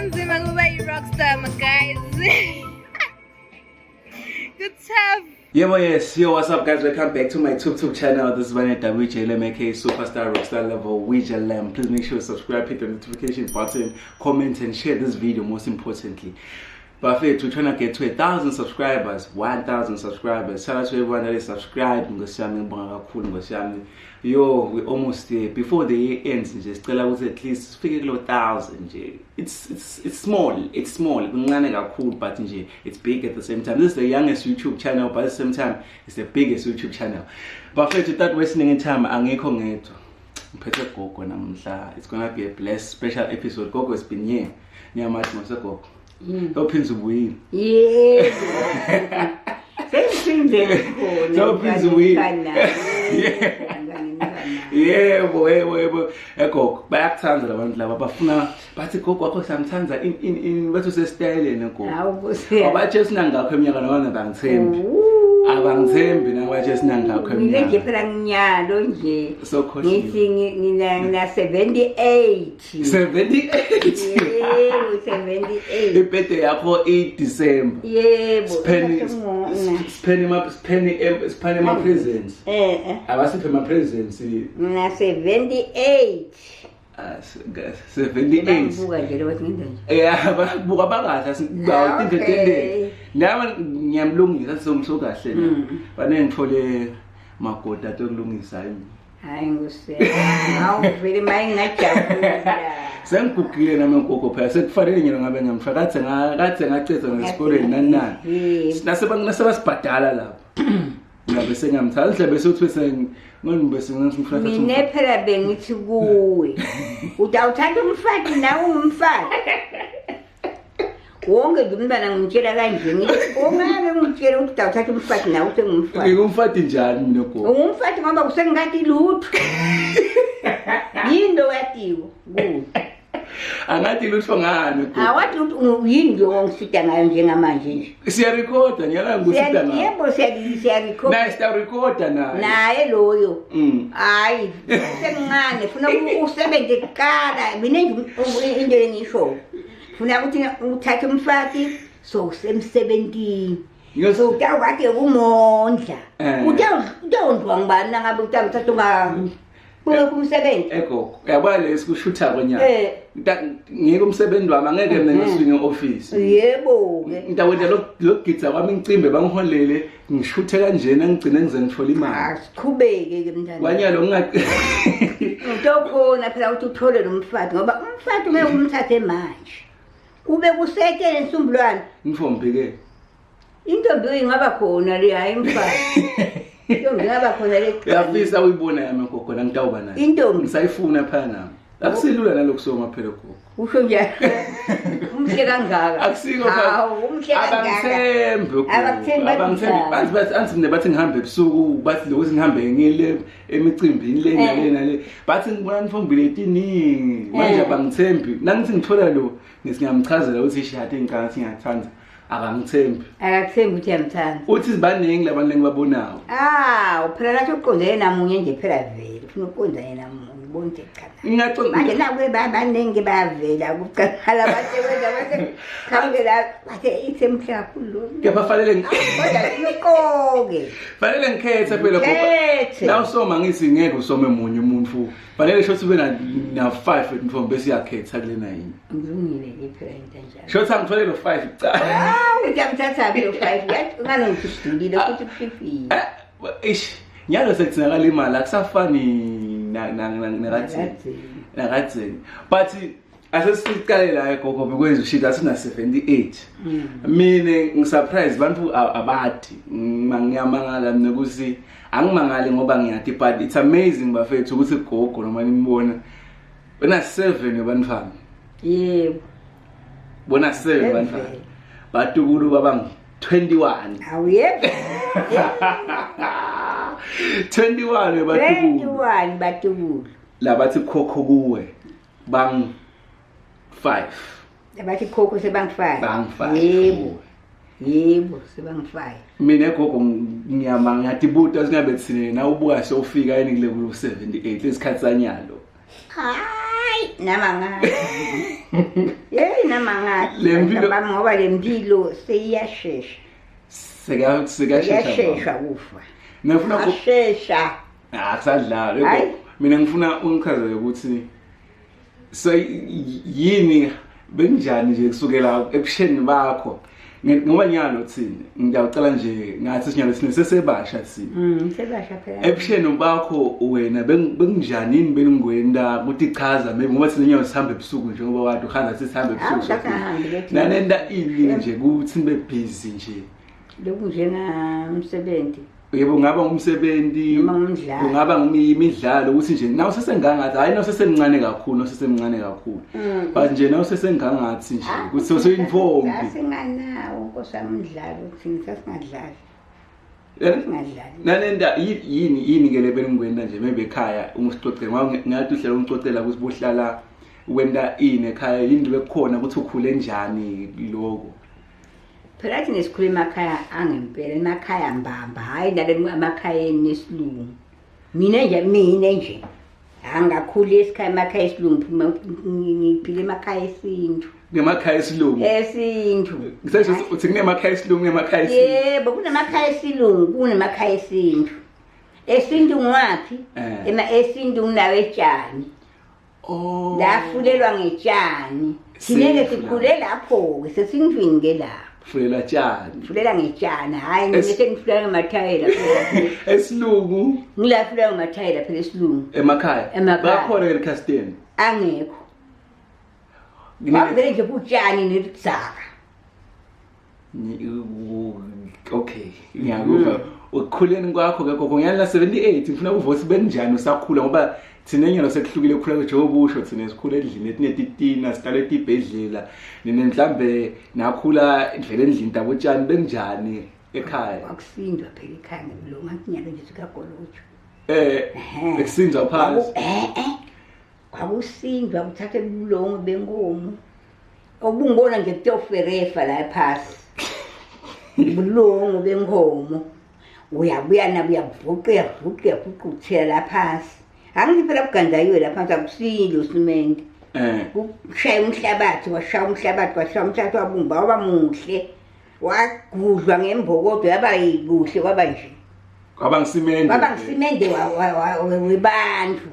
Kunzima kuba yi-rockstar, my guys. Good stuff. Yes, yo, what's up, guys? Welcome back to my YouTube channel. This is banelewjlm, aka Superstar Rockstar Level WJLM. Please make sure to subscribe, hit the notification button, comment, and share this video. Most importantly, but we're trying to get to 1,000 subscribers. 1,000 subscribers. Shout out to everyone that is subscribed. Yo, we're almost there. Before the year ends, just tell us at least 1,000. It's small. It's small. Cool, but it's big at the same time. This is the youngest YouTube channel, but at the same time, it's the biggest YouTube channel. But for without wasting any time, Gogo. It's gonna be a blessed special episode. Gogo has been here. Near much Gogo. Opens the wheel. Yeah. Opens the wheel. Yeah, boy. Eko bayakuthanda labantu laba bafuna bathi gogo wakho samthanda in bathu se style neko. Abatshe sinangakho eminyaka nabana bangithembi. Abangithembi nabatshe sinangakho eminyaka. Nje phela nginyalo nje. Ngithi ngina 78. 78. Yebo 78. Ibirthday yakho 8 December. Yebo. Spend my presents. Abasiphe my presents. Na 78. 78. Yeah, babuka bakahle sibawa intendele. Nama ngiyamlungisa sizomsuka kahle la. Bane ngithole magoda akulungisa yimi. Hayi ngusela. Hawu vele maye ngajabula. Sengigugile nami Gogo phela sekufanele nyina ngabe ngiyamfaka kade ngacetha ngesikoleni nani. Nasebasibhadala lapha. Ngabe sengamthatha mhlawumbe sokuthi ngonibese ngifuna mina phela bengithi kuwe utawuthatha umfati nawe ungumfati wonke nje umntwana ngimtshela kanje ngithi ungabe ngitshela ukuthi utawuthatha umfati nawe usengumfati ngumfati njani mina Gogo ungumfati ngoba usengathi lutho yindo yatiwo kuwe angathi lutho ngani Gogo awathi yini nje ongisita ngayo njengamanje nje siyarecorda ngiyala ngusita ngayo yebo siyarecorda na siyarecorda naye loyo hayi sengane funa usebenze kuqala mina nje into engisho funa ukuthi uthathe umfati so semsebentini so utawakhe kumondla utawondwa ngibani nangabe utawuthatha unga kumsebenzi ego yabona lesikushuta kwenyanga ngeke umsebenzi wami angeke mina ngiswinge office yebo ngitawenda lokugitsa kwami ngicimbe bangiholele ngishuthe kanjena ngigcine ngize ngithola imali asiqhubeke ke mntana kwanyalo ngingaqi utokhona phela ukuthi uthole lo mfati ngoba umfati ngeke umthathe manje kube kusetshele insumbulwana ngifombi intombi ingaba khona le hayi mfati intombi ingaba khona le yafisa uyibona yami Gogo ngitawuba nayo intombi ngisayifuna phana akusilula nalokusoma phela Gogo usho njalo umhle kangaka akusiko phela umhle kangaka abangisembi bathi mina bathi ngihambe ebusuku bathi lokuthi ngihambe ngile emicimbini le bathi ngibona nifombi letiningi manje abangithembi nangithi ngithola lo ngisingiyamchazela ukuthi ishade inkathi ngiyathanda akangithembi ukuthi yamthanda uthi sibaningi labantu lengibabonayo phela lathi uqondene namunye nje phela vele ufuna uqondane namunye ubona ukuthi cha ngiyaqonda manje nawe baningi bayavela kuqala basebenza khangela bathe isemhle kakhulu kepha fanele kodwa fanele ngikhethe phela Gogo la usoma ngithi ngeke usome munye umuntu fanele shothi ube na 5 mfombi bese yakhetha kulena yini ngizungile ke phela into enjalo shothi angithole lo 5 cha uyamthatha lo 5 yathi unganongidlulile futhi kufifi ish nyalo sekuthenakala imali akusafani nakathini but asesiqale la Gogo bekwenza ushit asina 78 mina ngisurprise bantu abadi ngiyamangala mina ukuthi angimangali ngoba ngiyati but it's amazing bafethu ukuthi Gogo noma nimbona bona 7 yabantwana yebo bona 7 bantwana batukulu babang 21 awuyebo 21 batukulu labathi khokho kuwe bang 5 labathi khokho sebang 5 yebo sebang 5 mina Gogo ngiyatibuta singabe thine na ubuka sofika yini kule ku 78 lesikhathi sanyalo hayi nama ngani Namangathi Le mpilo- bami ngoba le mpilo seyiyashesha. Iyashesha kufa. Ngifuna Ashesha. akusadlala Hayi. yebo. Mina ngifuna ungichazele ukuthi so yini benjani nje kusukela ebusheni bakho ngoba nyalo thini ngiyacela nje ngathi sinyalo sine sesebasha thina Sebasha phela. ebusheni bakho wena benginjani yini beningwenda ukuthi chaza maybe ngoba thina nyawo sihambe ebusuku nje ngoba wathi ukhanda sihambe ebusuku nanenda ini nje kuthi nibe busy nje Lokhu njengamsebenzi. yebo ngaba ngumsebenzi Noma ngumdlalo. kungaba ngimidlalo ukuthi nje nawe sesengangathi hayi nawe sesemncane kakhulu but nje nawe sesengangathi nje ukuthi soyintombi Asinganawo kosamdlalo thina sasingadlali. nanenda yini ke lebeningwenda nje maybe ekhaya ungisicocela ngoba ngathi uhlela ungicocela ukuthi bohlala wenda ini ekhaya yini bekukhona ukuthi ukhule njani lokho Phela thina esikhule emakhaya angempela emakhaya mbamba hayi nale emakhaya nesilungu. Mina nje angakhuli esikhaya emakhaya esilungu ngiphile emakhaya esintu. ngemakhaya esilungu Esintu. ngisho uthi kunemakhaya esilungu ngemakhaya esintu Yebo kunemakhaya esilungu kunemakhaya esintu. Esintu ngwapi? Esintu kunawe etshani. oh Lafulelwa ngetshani. Thina sikhule lapho sesindwini ke lapho. fulela tshani Fulela ngetshana hayi ngise ngifulela ngemathayela phela. esilungu Ngilafulela ngemathayela phela esilungu. emakhaya Emakhaya. bakhona ke eCasteni Angekho. Ngivele nje kutshani nelidzaka. okay ngiyakuva ukukhuleni kwakho ke gogo ngiyala 78 ngifuna ukuvothi benjani usakhula ngoba thina nyalo sekuhlukile ukukhula kwejobusho thina sikhula endlini etinetitina sihlala etibhedlela nina mhlambe nakhula indlela endlini tabotshani benjani ekhaya Akusindwa phela ekhaya ngebulongo akunyalo nje sikagolotsho. ekusindwa phansi Kwakusindwa kuthatha ibulongo benkomo. Obungibona nje kutoferefa la phasi. Ibulongo benkomo. Uyabuya nabuyavuqa uthela la phasi. Angithi phela kugandayiwe la phansi akusindi usimende. Kushaya umhlabathi umhlabathi wabumba waba muhle. Wagudlwa ngembokodo yaba kuhle kwaba nje. kwaba ngisimende Webantu.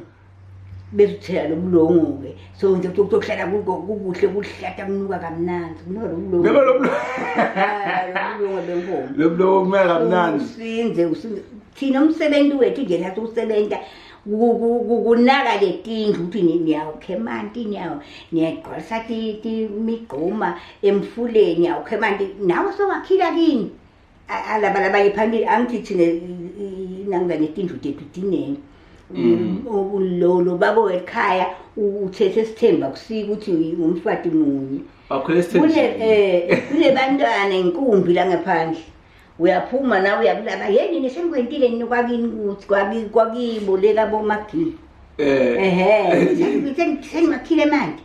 Bezithela lobulongo ke so nje ukuhlala kukuhle kuhlata kunuka kamnandi kunuka lobulongo ngeke lobulongo benkomo lobulongo kumela kamnandi usinze thina umsebenzi wethu nje lathi usebenza kunaka letindlu ukuthi niyawukhemanti niyagqwalisa imigqoma emfuleni niyawukhemanti nawe sowakhila kini alaba yiphambili angithi thina nanga netindlu tethu dinene lo babo ekhaya uthethe sithemba kusika ukuthi umfati munye bakhole sithemba kule bantwana inkumbi la ngaphandle uyaphuma nawe uyakulaba yeni nisenkwentile nikwakini ukuthi kwakiboleka bomagini sengimakhile manje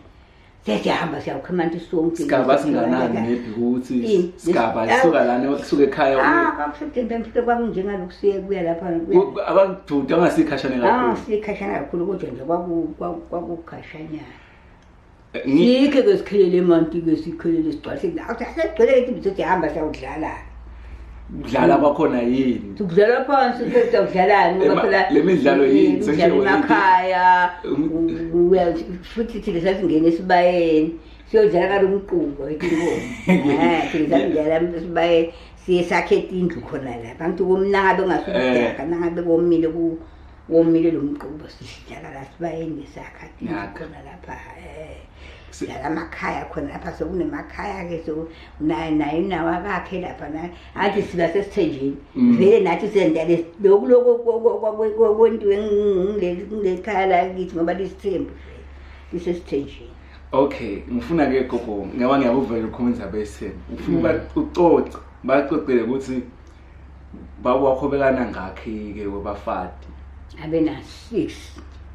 sesiyahamba siyawukhemanti sonke sigaba singanani maybe ukuthi sigaba lisuka lana kusuka ekhaya kwakusedembe mfike kwakunjengaloku siye kuya lapha abangidude angasikhashane kakhulu sikhashana kakhulu kodwa nje kwakukhashanyana yikho ke sikhelele emanti-ke sikhelele sigcwale segcwele sihamba siyawudlala kudlala kwakhona yini sikudlala phansi siyawudlalani ngoba phela le midlalo yini sidlala emakhaya futhi thina sasingena esibayeni siyodlala kalomquba thina esibayeni siye sakhetha indlu khona lapha ngithi kumnangabe ungasudaka nangabe womile lo mquba sidlala la sibayeni ngesakhathi khona lapha la makhaya khona lapha sokunemakhaya ke so naye nawakakhe lapha na athi siba sesithenjini vele nathi sendele lokho kwentiwe ngilekhaya la kithi ngoba lisithembu lisesithenjini okay ngifuna ke gogo ngoba ngiyakuvela ukhomenta besithembu ngifuna ucoce bacocele ukuthi babo wakhobelana ngakhe ke wabafati abena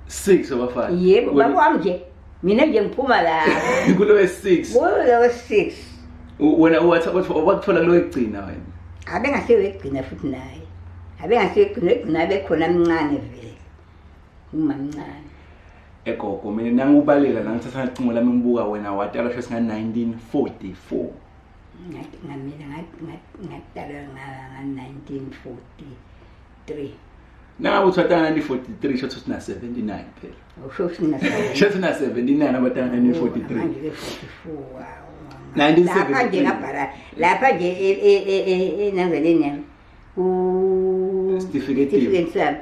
6 wabafati yebo babo wami nje mina nje ngiphuma la kulo 6 wena wakuthola lo egcina wena abengasiwegcina futhi naye abengasiwegcina bekhona mncane vele umamncane eGogo mina nangubalela la ngithatha icingo lami ngibuka wena watala sho singa 1944 ngatala nga 1943 na uthwatana 1943 sho sina 79 phela usho sina sho sina 79 abatana 1943 manje 44 lapha nje ngabhala lapha nje enangeleni certificate sami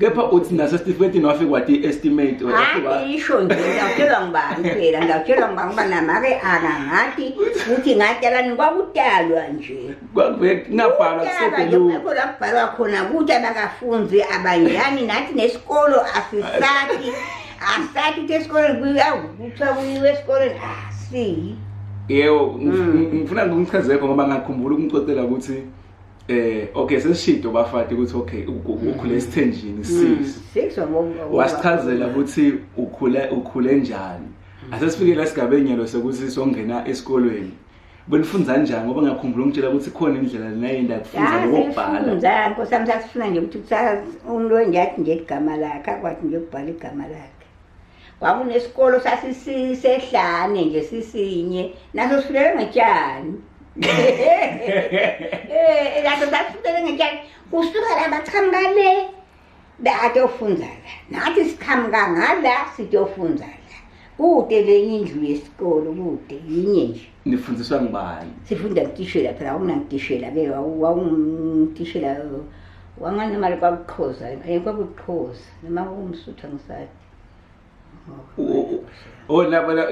kepha uthi naso certificate nofika wathi estimate wafika isho nje ngiyakutshela ngibani phela ngiyakutshela ngibani namake akangathi uthi ngatshala nikwakutalwa nje ngabhala kusedelulu lapho labhalwa khona ukuthi abakafunzi abanyani nathi nesikolo asathi esikoleni kuthiwa kuyiwe esikoleni asi yebo ngifuna ngichazeke ngoba ngakhumbula ukumcocela ukuthi okay sesishido bafati ukuthi okay ukhule esithenjini 6 wasichazela ukuthi ukhule njani asesifikele esigabeni yalo sokuthi songena esikolweni benifunda kanjani ngoba ngakhumbula ukutshela ukuthi khona indlela nayinda kufunza ngokubhala ngifunda nkosami sasifuna nje ukuthi umuntu ngiyathi nje igama lakhe akwathi nje ukubhala igama lakhe kwakunesikolo sasisehlane nje sisinye naso sifulele ngetshani lato sasifulele ngetshani kusuka la baqhamukale batofunda la nathi siqhamuka ngala sitofunda la kude le indlu yesikolo kude yinye nje nifundiswa ngibani sifunda ngitishela phela awunangitishela ke wawungitishela wanganemali kwakuqhoza kwakuqhoza noma umsuthu ngisathi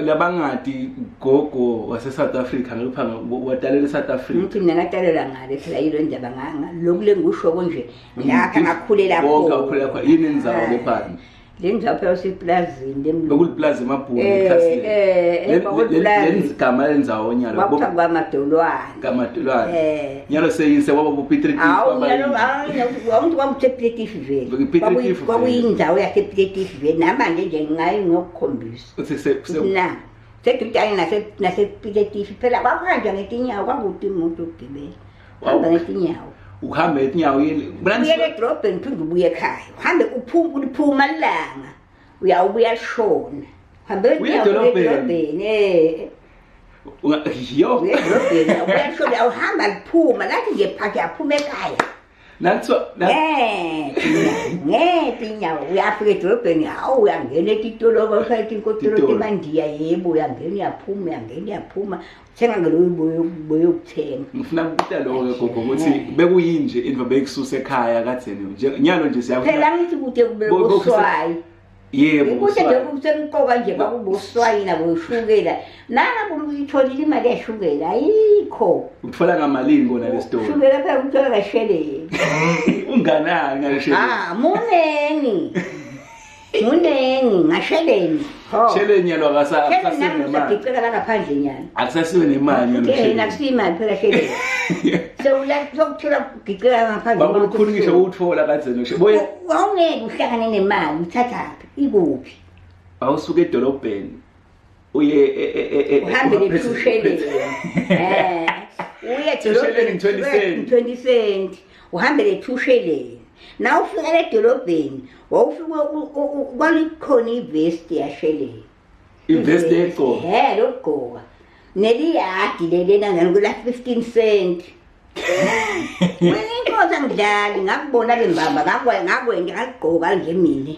labangadi Gogo wase South Africa ngikuphanga wadalela eSouth Africa ngithi mina ngatalela ngale phela yilo ndaba lokule ngusho konje ngiyakha ngakhulela wonke ukhulela kwa yini indzawo lephani lenza phela siplazini lokuliplaza emabhunu igama lendzawo nyalo kwamadolwane nyalo seyise waba kuPeter awumuntu wamthepletifi vele kwakuyindzawo yasepletifi vele namanje nje ngayi ngokukhombisa na sekutani nasepletifi phela kwakuhanjwa ngetinyawo kwakuthi umuntu ugibela hamba ngetinyawo uhambe etinyawo yini uye edrobheni phinde ubuye ekhaya uhambe uphuma langa uyawubuya lishona uhambe edrobheni yo ubuya lishona uhamba liphuma lathi nje phakhe aphuma ekhaya ngetinyawo uyafika edrobheni hawu uyangena etitoloba usayithi inkotolo temandiya yebo uyangena uyaphuma thenga ngelobuye ukuthenga ngifuna ukubuta lokho Gogo ukuthi bekuyinje into bekususe ekhaya katheni nje nyalo nje siyakuthi phela ngithi kude kube buswayi yebo kude nje kusemqoka nje bakubuswayi nabo ushukela nanga kumtholile imali yashukela ayikho uthola ngamalini kona le story shukela phela uthola kashelele unganani ngalishele munengi ngasheleni sheleni yalo akasasiwe nemali ngicela ngaphandle nyana akusasiwe nemali yalo sheleni nakusima phela sheleni sokuthola ngicela ngaphandle bakukhulu ngisho uthola katheni boye awungeke uhlangane nemali uthathaphi ikuphi awusuke edolobheni uye uhambele tusheleni uye tusheleni 20 cent uhambele tusheleni na ufika edolobheni wawufika kwalikhona ivesti yasheleni ivesti egqoka lokugqoka neliyadi lelena ngikula 15 cent mina inkoza ngidlali ngakubona le mbamba ngakwenda ngagqoka nje mina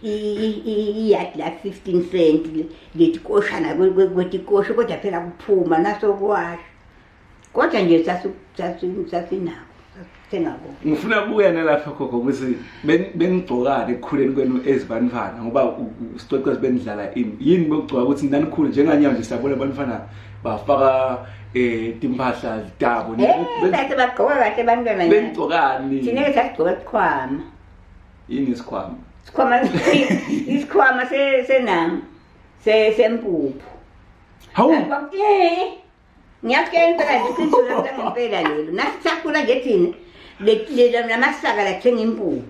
iyadi la 15 cent letikoshana kwetikosho kodwa phela kuphuma naso kwasho kodwa nje sasinako sengabo ngifuna kuya nalapha Gogo ukuthi bengigcokana ekukhuleni kwenu ezibanifana ngoba usicocela benidlala yini bekugcoka ukuthi nanikhulu njenganyama nje siyabona abanifana bafaka timpahla zitabo bese bagqoka kahle bantwana bengigcokani thina sasigqoka isikhwama yini isikhwama isikhwama senami sempuphu hawu ngiyakutshela impela nje iqiniso ngempela lelo nasisakhula nje thina le namasaka lathenga impuphu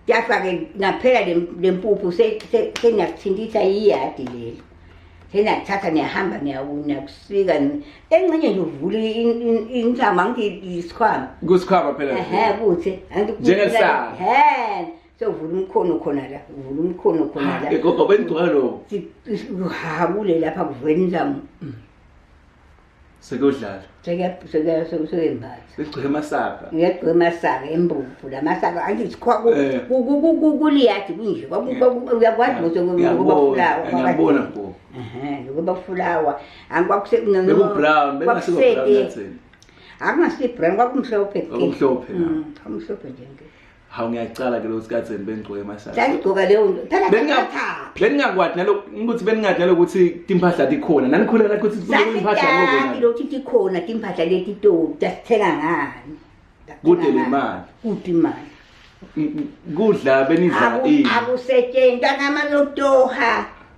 yafake ngaphela lempuphu senakuthintisa iyadi lelo senathatha niyahamba niyakusika encenye nje uvule insama ngithi isikhwama kusikhwama phela kuthi njengesaka sovula umkhono khona la uvula umkhono khona la Gogo benigcoka lo uhabule lapha kuveni zami sekudlala sekuyembatha begcwele amasaka ngiyagcwe amasaka embuphu lamasaka angithi kuliyadi kunje uyakwazi ngokuba fulawa ngiyabona Gogo ngokuba fulawa bekubrown bengasiko akungasi brown kwakumhlophe okumhlophe amhlophe nje hawu ngiyacala ke lo sikatheni benigcoke amasaka sangigcoka leyo nto phela beningakwathi nalo ukuthi beningathi nalo ukuthi timpahla tikhona nanikhula nathi ukuthi impahla ngoba lokuthi tikhona timpahla leti to dasithenga ngani kude le mali kude imali kudla benidla akusetshenzwa ngamalotoha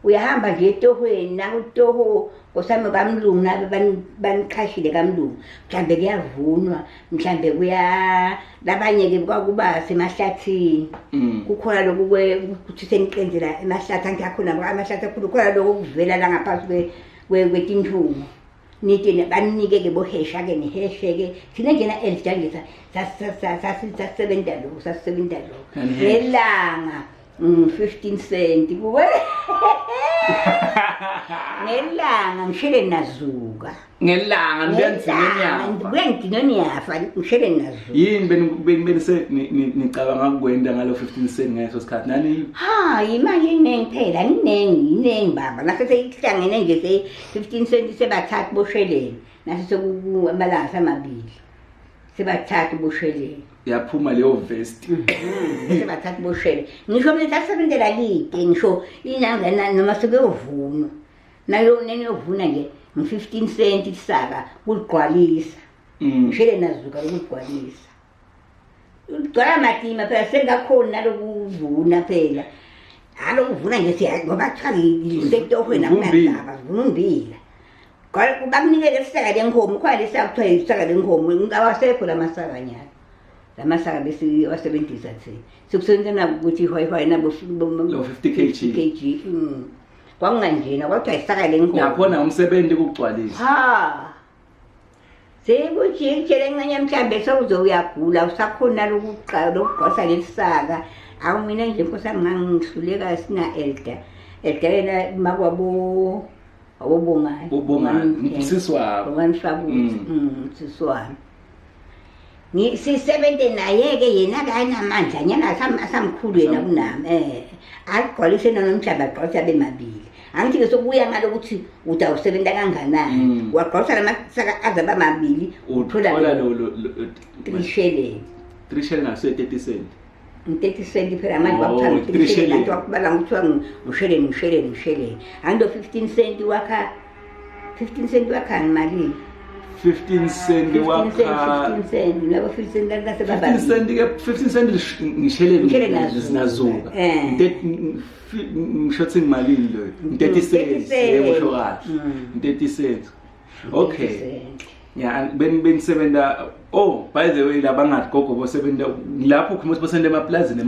uyahamba nje etohweni nakutoho kosami kamlungu nabe banikhashile kamlungu mhlambe kuyavunwa mhlambe kuya labanye ke kwakuba semahlathini kukhona lokhu ukuthi seniqenzela emahlathi angiyakhona amahlathi akhulu khona lokho kuvela la ngaphansi kwetinthungu nithi banike ke bohesha ke niheshe ke thina njena elidangisa sasisebenza lo ngelanga 15 cent kuwe ngelanga ngishele nazuka ngelanga ngiyandzineni yafa ngishele nazuka yini benise nicabanga kukwenda ngalo 15 cent ngaso sikhathi nani imali eningi phela iningi baba nase seyihlangene nje 15 cent sebathatha bosheleni nase sekumalanga samabili sebathatha bosheleni yaphuma leyo vest sebathatha boshele ngisho mina sasebenzela lide ngisho inanga noma sekuyovuna nayo neniyovuna nje ngi15 cent isaka kuligqwalisa ngishele nazuka ukugqwalisa ugcwala matima phela sengakhona nalokuvuna phela alokuvuna nje siya ngoba kuthiwa ngisetohweni akunandaba sivuna umbila bakunikele isaka lenkomo khona isaka kuthiwa isaka lenkomo ngawasekho lamasaka nyalo lamasaka bese wasebenzisa thina sekusebenza ukuthi ihwayihwayi nabo 50 kg kwakunganjena kwathiwa isaka lenkomo yakhona umsebenzi ukugcwalisa sekujikijele encane mhlambe sewuzowuyagula usakhona lokugqwasa lesisaka awu mina nje nkosami ngangihluleka sina-elda yena makwabo Bongani Siswati Siswati sisebenze naye-ke yena kayenamandla nyana asamkhulu yena kunami agqwalise nanomhlaba agqwalisa bemabili angithi-ke sokubuya ngalo ukuthi utawusebenza kanganani wagqwalisa lamasaka azaba mabili uthola 3 shilling 3 shilling ngase-30 cent 30 cent phela manje kwakuthiwa ngathi wakubala ngokuthiwa ngusheleni angito 15 cent wakha 15 cent wakha ngimalini 15 cent wakha 15 cent labo 15 cent kasebaba 15 cent ngisheleni zinazuka ngishothe imalini lo 30 cents yebo kahle 30 cents okay yeah benisebenza by the way labangathi Gogo bosebenza lapho khona bosende emaplazini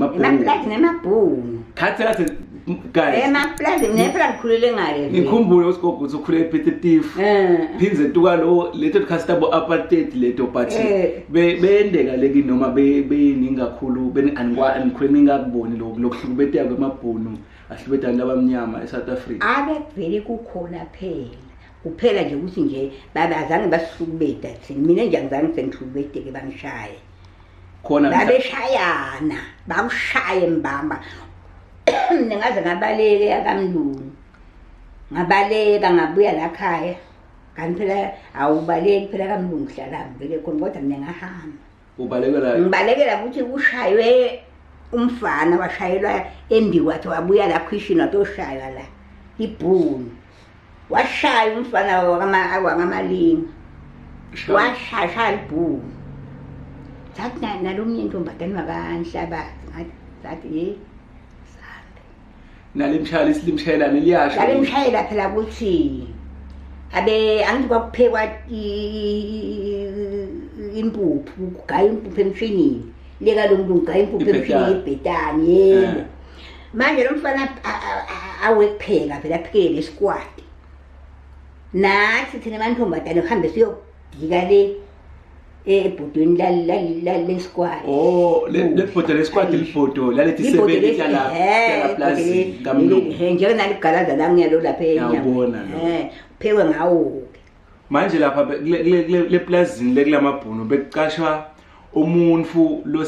nemabhunu khathi guys emaplazini nephela ngikhulele ngale ngikhumbule uSigogo ukuthi ukhule epetitive phinze tuka lo leto custable apartheid leto but beyendeka leki noma beyiningi kakhulu anikhule ningakuboni lokuhlukubeteka kwemabhunu ahlubetana labamnyama eSouth Africa vele kukhona kuphela nje ukuthi nje babazange basihlukubeta thina mina nje angizange sengihlukubeteke bangishaye khona babeshayana bakushaye mbamba ningaze ngabaleke akamlungu ngabaleka ngabuya la khaya kanti phela awubaleki phela kamlungu hlala vele khona kodwa mina ngahamba ubalekela ngibalekela ukuthi kushaywe umfana washayelwa embikwathe wabuya la khishini watoshaywa la ibhunu washaya umfana wakamalinga washaya ibhunu sathi nalomnye intombazane wakanhlabathi sathi nalimshayela isilimshayelane liyasho nalimshayela phela ukuthi angithi kwakuphekwa impuphu kugaya impuphu emshinini leka lo mlungu gaya impuphu emshinini yebhetani yebo manje lo mfana awekupheka phela aphekele esikwati nathi thina mantombazane uhambe siyodika le ebhodweni lesikwati. Oh, le photo lesikwati liphoto lalethi sebenzi yala plaza kamlungu. Nje naligalaza la ngiyalo lapha Yabona enyama. Phekwe ngawo. Manje lapha le plazini lekulamabhuno bekucashwa umuntu lo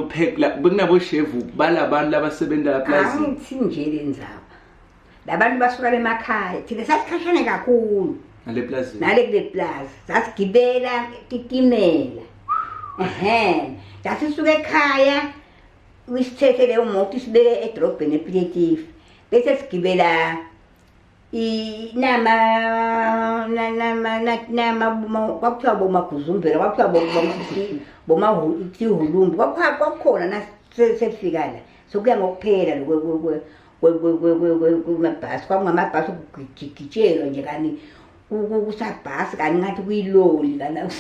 phekla bekunabo chef balabantu labasebenza la plazini. Angithi nje lenzaba. Labantu basuka emakhaya thina sasikhashane kakhulu. Nale plazini. Nale plaza sasigibela titimela. Dasisuka ekhaya wisithethe leyo moto sibeke edrobheni ePlative. Bese sigibela inama kwakuthiwa bomaguzumbela kwakuthiwa bomahulumbu kwakhona nasefika la sokuya ngokuphela kumabhasi kwakungamabhasi okugijikijela nje kani kusabhasi kani ngathi kuyiloli kana yebo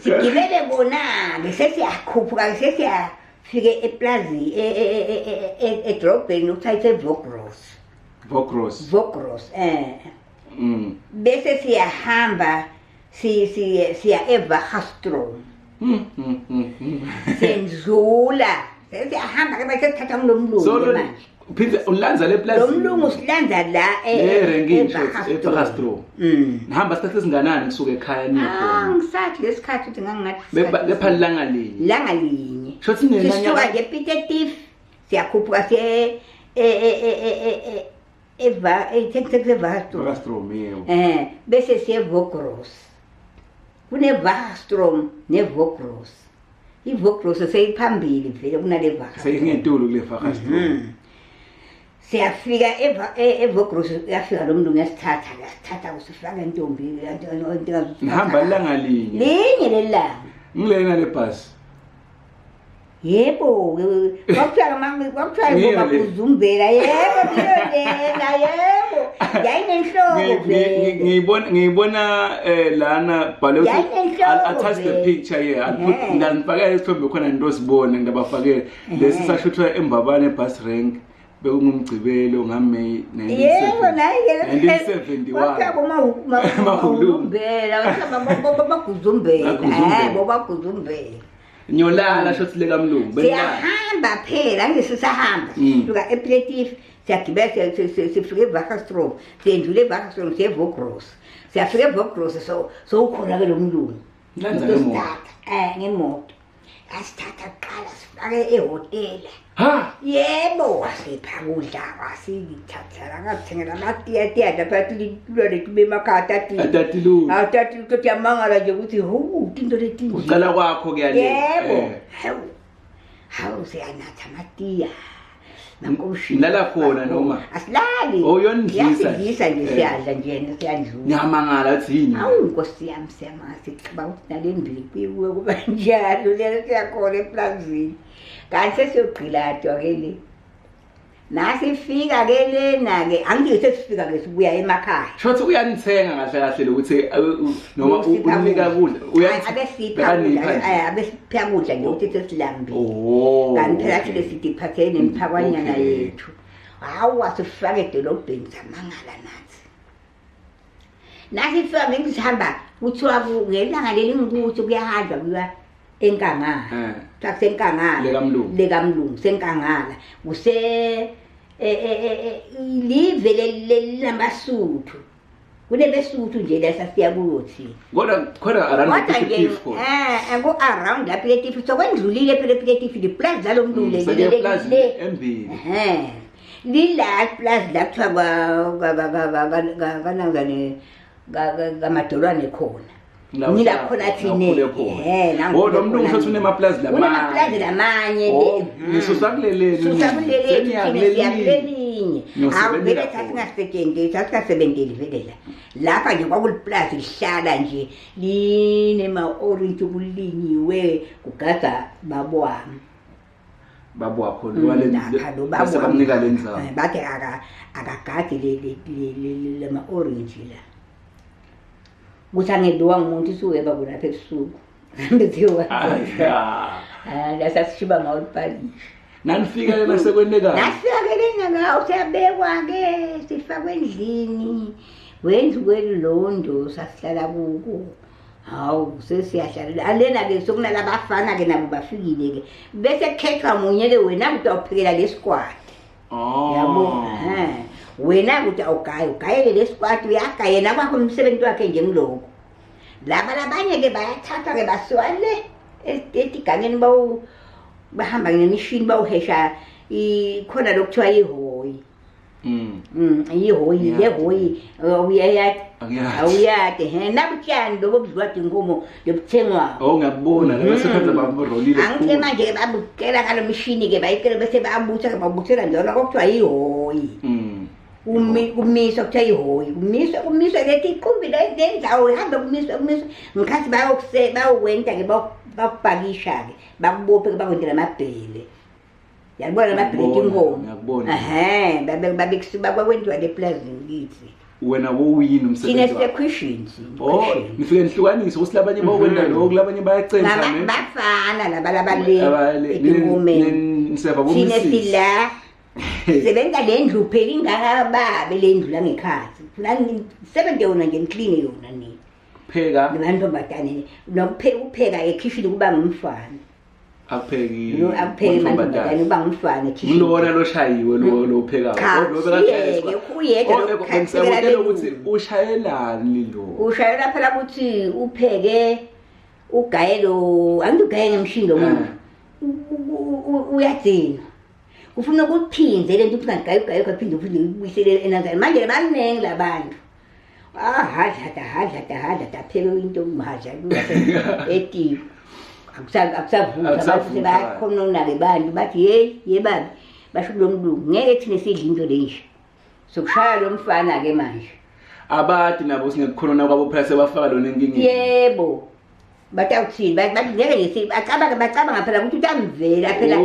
sigibele bona-ke sesiyakhuphuka sesiyafike eplazi edrobheni okuthiwa Vogros bese siyahamba siya eVagastrom senzula sesiyahamba ke bese sithatha ngilomlungu manje Phinda ulanza le plazini. Lomlungu silanza la eVagastrom. Nihamba isikhathi esinganani kusuka ekhaya nikhona? Ngisathi lesikhathi uthi ngangathi lepha langa linye. Langa linye. Shothi nenanya. Sisuka nje ePlative siyakhuphuka siye eVagastrom yebo. Bese siye Vogros. KuneVagastrom neVogros. iVogros seyiphambili vele kunale Vagastrom. Seyingentulu kule Vagastrom. Siyafika eVogros yafika lo mlungu yasithatha kusifaka intombi Nihamba langa linye. Linye lelanga. Ngilena le bus. Yebo, kwakuthiwa bomaguzumbela yebo ngiyolena yebo. Yayinenhloko. Ngiyibona lana bhale attach the picture here. Ndanifakela isithombe khona into sibone ngidabafakela. Lesi sashuthwa eMbabane bus rank. Bekungumgcibelo ngaMay 1971. Yebo naye 1971. Mahulumbela bobaguzumbela. Nyolala shothi leka mlungu. Siyahamba phela ngisisahamba. Sisuka ePlative siyagibela sifike eVagastrom. Siyendlule eVagastrom siye Vogros. Siyafika eVogros so ukhona ke lo mlungu. Ngemoto. Asithatha kuqala sifake ehotela. Ha? Yebo wasipha kudla wasithathela ngathengela amatiya lapha lilole kube emakhaya Atatilu. Atatilu ukuthi yamangala nje ukuthi into letinje. Uqala kwakho ke yale. Yebo. Hawu siyanatha amatiya. Nala khona noma. Asilali. Uyondlisa. Yasidlisa nje siyadla nje siyadlula. Ngiyamangala thini. Awu Nkosi yami siyamazi cabanga ukuthi nalendlini kuyiwe kuba njalo le siyakhona eplazini. Kanti sesiyogqilatwa ke le. Nasifika ke lena ke angithi sesifika ke sibuya emakhaya. Shothi uyanithenga kahle kahle lokuthi noma unika kudla abesipha kudla nje ukuthi sesilambile. Kanti phela thile sithi phathele nemphakanyana yethu. Hawu asifake edolobheni samangala nathi. Nasifika ngisihamba kuthiwa ngelanga leli ngikuthi kuyahanjwa kuya enkangala. Takusenkangala. Lekamlungu senkangala. Kuse live lelamasuthu. Kunebesuthu nje lasasiya kuyothi. Kodwa around Plative khona. Ngo around la Plative sokwendlulile phela Plative le plaza lo mlungu le embili. Lila plaza la kuthiwa kanangane ngamadolwane khona. Nila khona thine. Lo mlungu shothi unemaplazi lamanye. Unemaplazi lamanye. Nisusakuleleni. Siyakulelinye. Awuvele sasingasebenzeli vele la. Lapha nje kwakuliplazi lihlala nje linema-orange kulinyiwe kugada babo wami. Babo wakho base bamnika lendzawo. Bathi akagadi lama-orange la. Kuthi angedwa ngumuntu isuke kulapha ebusuku. Ngithiwa. Lasasishiba ngawo ipalisha. Nanifika nasekwenekani? Nasifika lena ngawo siyabekwa ke sifakwe endlini. wenza kwelilondo sasihlala kuko hawu sesiyahlala alena-ke sokunalabafana-ke nabo bafikile-ke bese kukhethwa munye-ke wena ukuthi awuphekela lesikwati yabo wena ukuthi ugayele lesikwati uyagaya yena kwakho umsebenzi wakhe nje ngiloko laba labanye-ke bayathathwa-ke basiwa le etigangeni bahamba ngemishini bawuhesha khona lokuthiwa yihoyi yihoyi lehoyi awuyade nabutshani lobo buzwadi inkomo lobuthengwayo ngiyakubona labasebenza baburolile angike manje-ke babukela ngalo mishini-ke bayikele bese babuthake babuthela njalo kokuthiwa yihoyi kumiswa kuthiwa yihoyi kumiswa lethi iqumbi lendawo ihambe kumiswa ngikhathi bayokwenza-ke bakubhakisha-ke bakubophe-ke bakwenzela amabhele yabona amabhele tinkomo bakwenziwa leplazini kithi wena wowuyini umsebenzi nifike nihlukanise ukuthi labanye bawenda lokhu labanye bayacenza bafana labalabaletinkomeni sila sebenza le ndlu phela ingakababe le ndlu langekhathi sebenze yona nje ngikline yona nini pheka namantombazane ukupheka ekhishini kuba ngumfana akupheki mantombazane kuba ngumfana ngilona loshayiwe lo phekayo ukuthi ushayelani lo ushayela phela ukuthi upheke ugaye lo angithi ugaye ngemshini lo muntu uyadzinga ufuna ukuphindze lento ukuthi ungayigayi uphinde uphinde ubuyisele enazane manje baningi labantu hadla pheke into umhadla etiyo akusavuka sebakhona unake bantu bathi ye babi basho kulo mlungu ngeke thine sidle into lenje sokushaya lo mfana-ke manje abadi nabo singekukhona kwabo phela sebafaka lona enkingeni yebo bathi awuthini bathi ngeke nje bacabanga phela ukuthi utamvela phela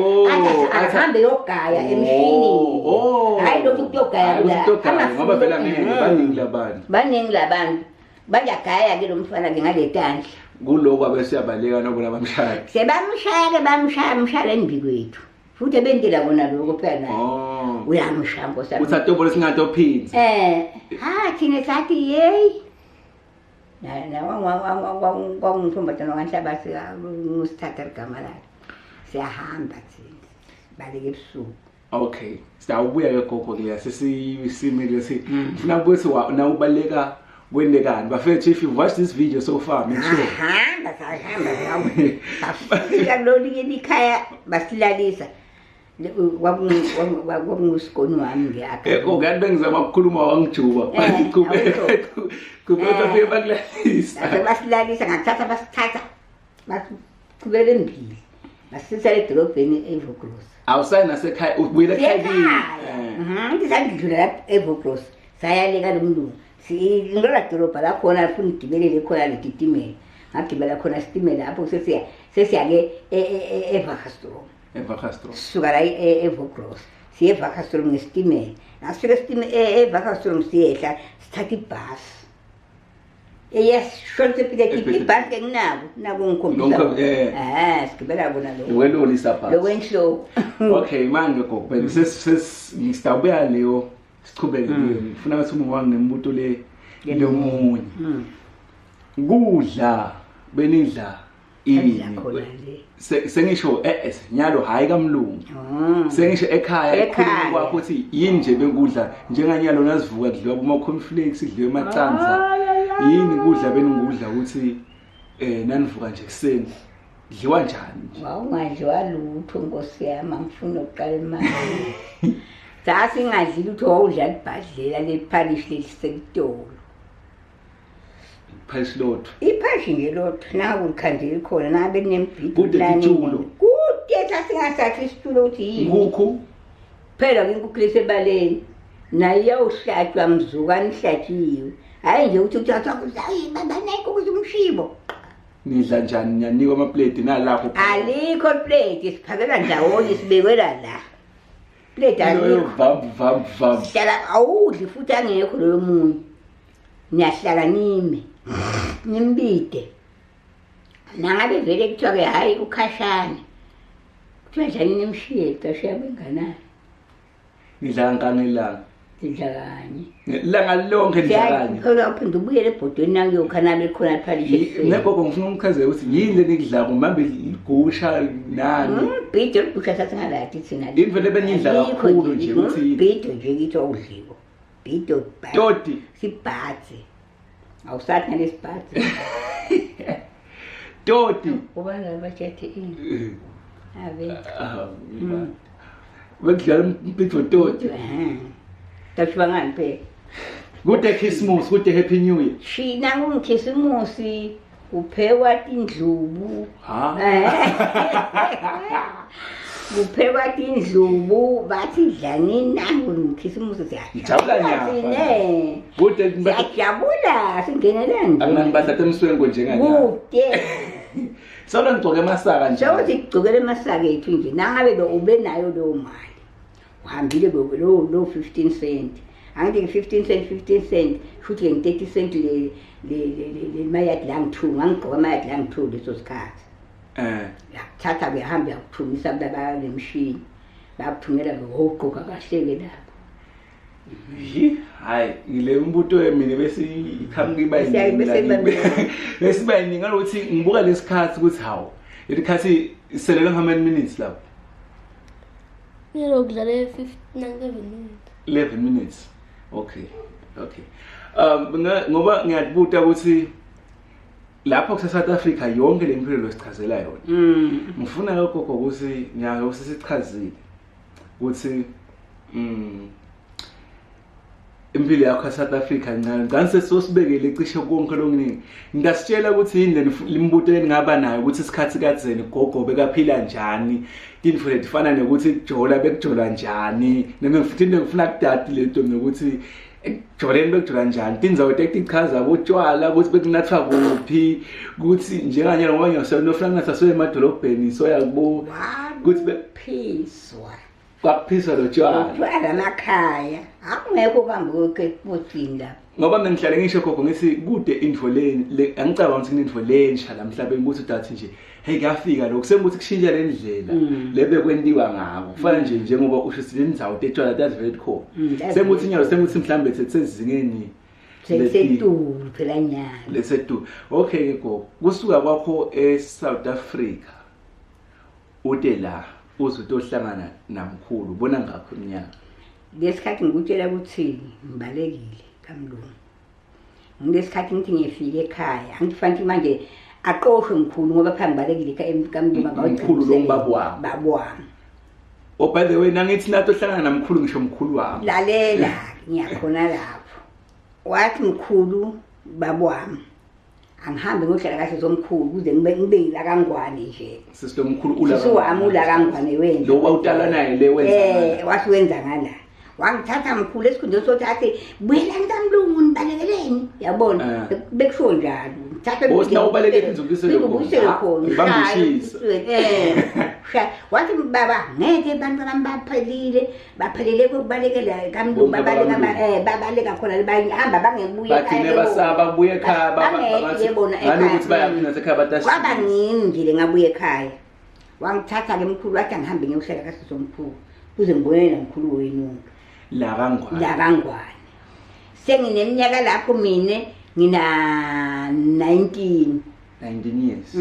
ahambe yogaya emshinini hayi lokhu kuyogaya ngoba phela ngeke baningi labantu bayagaya-ke lo mfana-ke ngale tandla kuloko abesiyabaleka nobona bamshaya bamshaya enbi kwethu futhi ebentela kona lokho phela naye uyamshaya nkosi uthi atobole singatophinzi thine sathi yeyi kwangumthombatana wanhlabathi ngusithatha ligama lakhe siyahamba thina baleke ebusuku okay sitawubuya-ke gogo-ke sesisimile funa kubuthi nawubaleka kwendekani bafethu if you've watched this video so far make sure bafika lolinye likhaya basilalisa kwakungusikoni wami ngathi bengizama ukukhuluma wangijuba kubetha fike bakulalisa basilalisa ngakuthatha basithatha basiqhubela embili basisala edolobheni evoglos awusayi nasekhaya ubuyela ekhaya ngithi sangidlula lapha evoglos sayaleka lo mlungu ngilola dolobha lakhona lifuna igibelele khona letitimela ngagibela khona sitimela lapho sesiya-ke evakastrom sisuka la evogros siye evakastrom ngesitimela nasifika evakastrom siyehla sithatha ibhasi eyasishontsepilekiphi ibhasi ke nginako ngikhombisa sigibela kona lokwenhloko okay manje gogo sitawubuya leyo sichubeke ngifuna ukuthi umuwangi nembuto lomunye kudla benidla ini sengisho nyalo hayi kamlungu sengisho ekhaya ekhuluma kwakho ukuthi yini nje bekudla njenganyalo nazivuka kudliwa kuma cornflakes idliwe macanza yini kudla beningudla ukuthi nanivuka nje kuseni dliwa njani ungadliwa lutho nkosi yami angifuna ukuqala imali sasingadlile ukuthi wawudla libhadlela lephalishi lelisekutolo iphalishi lotho iphalishi nje lotho nakulikhandela khona nabe kunembhidulane kude sasingasathi isitulo ukuthi yini inkukhu phela inkukhu lesebaleni nayo iyawuhlatshwa mzukwane ihlatshiwe hayi nje ukuthi hayi babaneko umshibo nidla njani niyanikwa amaplate nalapho alikho plate siphakela ndawonye sibekwela la plate alikho hlala awudli futhi angekho loyo munye niyahlala nimbide nangabe vele kuthiwa-ke hayi kukhashane kuthiwa njani nimshiye tashiya benganani nidla nkangelanga sidla kanye langa lonke ndlakanye phela uphinde ubuyele ebhodweni nangiyokhana bekhona phalishe negogo ngifuna umchazele ukuthi yini leni kudla kumambe igusha nani bhido ligusha sathi ngalathi thina into le benidla kakhulu nje ukuthi bhido nje kithi okudliwa bhido toti sibhatsi awusathi nalesibhatsi toti kuba labachethi ave bekudlala umpitho toti tasibangani phela kude Christmas kude Happy New Year shina ngumkhisimusi uphekwa indlubu kuphekwa indlubu bathi dlanini nangu ngumkhisimusi siyajabula nyafa kude siyajabula singenelani angibathatha emswengo njengani kude solo ngigcoke amasaka nje sewuthi kugcokele amasaka ethu nje nangabe lo ube nayo leyo mali uhambile lo 15 cent angithi 15 cent futhi ngi 30 cent le mayad lang 2 ngangigqoka mayad lang 2 leso sikhathi yakuthatha behamba yakuthumisa baba lemshini bakuthungela ngokugqoka kahleke lapho hayi ngile mbuto yemini bese ikhamkiba besiba yiningi ngalokuthi ngibuka lesikhathi ukuthi hawo lesikhathi iselela how many minutes lapho ngilokudlala 11 minutes 11 minutes okay ngoba ngiyabuta ukuthi lapho South Africa yonke le mpilo losichazela yona ngifuna lokho ukuthi nyaka usisichazile ukuthi impilo yakho South Africa ncane ngase sosibekele cishe konke lokuningi ngasitshela ukuthi yini limbuto engaba nayo ukuthi isikhathi kadzeni Gogo bekaphila njani info letifana nokuthi kujola bekujola njani nami futhi ngifuna kudati lento nokuthi ejoleni bekujola njani tinzawo tekichaza botshwala ukuthi bekunathwa kuphi ukuthi njenganye ngoba ngiyosebenzisa nofuna sase emadolobheni soya kubo ukuthi bephiswa kwaphiswa lo tshwala emakhaya akungekho kambuke kuthini lapho ngoba mina ngihlale ngisho Gogo ngithi kude info le angicabanga ukuthi info lensha la mhlawumbe ukuthi udathi nje hey kuyafika lokho sekuthi kushintsha le ndlela lebe kwentiwa ngabo kufana nje njengoba usho silendzawo tetshwala that's khona sekuthi nyalo sekuthi mhlawumbe sesizingeni lesetulu phela nyana lesetulu okay Gogo kusuka kwakho eSouth Africa ude la uzohlangana namkhulu ubona ngakho iminyaka lesikhathi ngikutshela ukuthi ngibalekile kamlungu ngilesikhathi ngithi ngifike ekhaya angifanele manje aqoshwe mkhulu ngoba phambi balekile kamlungu ngawukhulu lo babwami by the way nangithi nathi ohlangana namkhulu ngisho mkhulu wami lalela ngiyakhona lapho wathi mkhulu babwami angihambe ngohlala kahle zomkhulu kuze ngibe la kangwane nje sisitomkhulu ula siwamula kangwane wenza lo wawutala naye le wenza wathi wenza ngala wangithatha mkhulu esikhundleni sothi athi buyela ntamlungu nibalekeleni yabona bekusho njalo ngithatha bosina ubalekele izobisele khona bangishisa wathi baba ngeke abantu baphelele kokubalekela kamlungu babaleka khona bahamba bangebuye bathine basaba buye ekhaya bangathi bayaphina sekhaya batashi kwaba ngingile ngabuye ekhaya wangithatha ke mkhulu wathi angihambe ngiyohlala kahle somkhulu kuze ngibonele mkhulu wenu la kangwane sengineminyaka lapho mina ngina 19 years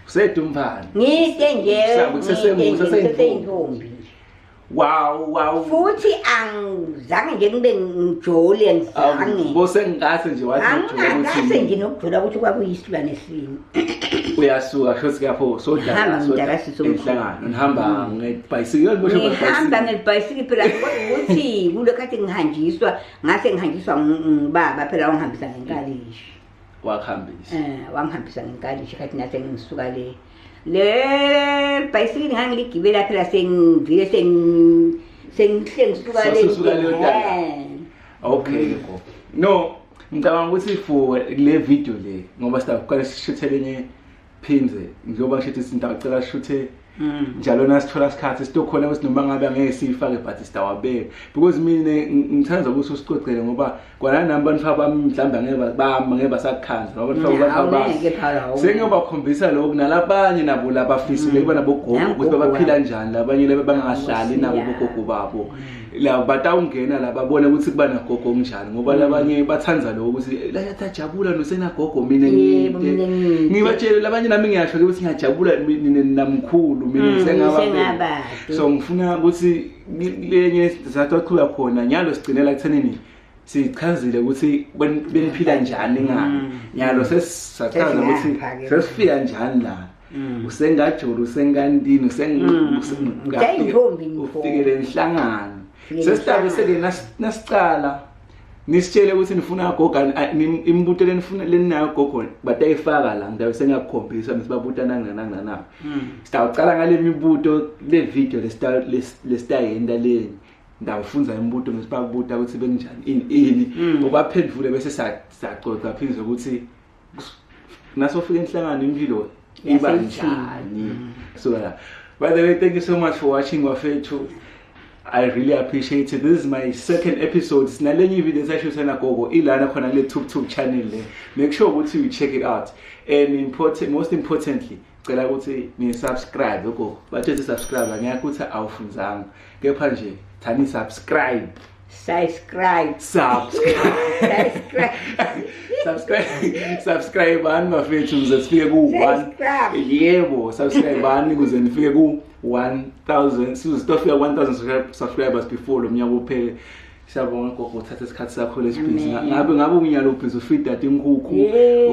usedumphana ngite nje seseyintombi wow futhi angizange nje ngibe ngijole ngizange bose ngase nje wathi ngase nje nokujula ukuthi kwakuyisilwane esini uyasuka shothi kapho sodlala enhlangano nihamba ngebhayisikili bosho ngihamba ngebhayisikili phela ukuthi kule khathi ngihanjiswa ngase ngihanjiswa ngibaba phela wangihambisa ngenkalishi wangihambisa ngenkalishi khathi nase ngisuka le bhayisikili ngangiligibela phela sengivile sengisuka le okay no ngicabanga ukuthi for le video le ngoba sitaqala sishuthele enye phindze njengoba ngisho ukuthi ngicela shuthe njalo nasithola isikhathi sitokhona ukuthi noma ngabe angeke sifake but sitawabeka because mina ngithanda ukuthi usicocele ngoba kwana nabantu abami mhlawumbe angeke basakhanza ngoba abantu sengiyobakhombisa lokho nalabanye nabo labafisile kuba nabo Gogo ukuthi baphila njani labanye lebe bangahlali nabo bogogo babo la batawungena la babona ukuthi kuba nagogo onjani ngoba labanye bathanza lokho ukuthi la yatajabula nosenagogo mina ngibatshela labanye nami ngiyasho ukuthi ngiyajabula namkhulu mina ngizengaba so ngifuna ukuthi lenye sizathu akhula khona nyalo sigcinela ekuthenini sichazile ukuthi beniphila njani ngani nyalo sesisachaza ukuthi sesifika njani la usengajulu usengandini ufikele enhlangano sesitabe seke nasicala nisitshele ukuthi nifuna gogo imibuto lenifuna lenayo gogo batayifaka la ndabe sengakukhombisa msibabuta nangana sitawucala ngale mibuto le video lesitayenda le ndawufunza imibuto ngisibabuta ukuthi benjani ini obaphendvule bese sacoca phindze ukuthi nasofika enhlangano impilo iba njani. So by the way, thank you so much for watching wafethu. I really appreciate it. This is my second episode. Sinalenye videos ayishuthana Gogo ilana khona le YouTube channel le. Make sure ukuthi you check it out. And most importantly, cela ukuthi ni subscribe Gogo. Bathe subscribe ngiyakuthi awufunzanga. Kepha nje thani subscribe ani bafethu ukuze sifike ku-1 yebo subscribe ani ukuze nifike ku-1000 sizofika 1000 subscribers before lo mnyaka uphele. Siyabonga Gogo uthatha isikhathi sakho lesibhizi ngabe unyalo ubhizi ufeed that inkukhu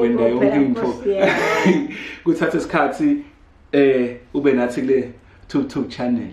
wenda yonke into kuthatha isikhathi ube nathi kule YouTube channel.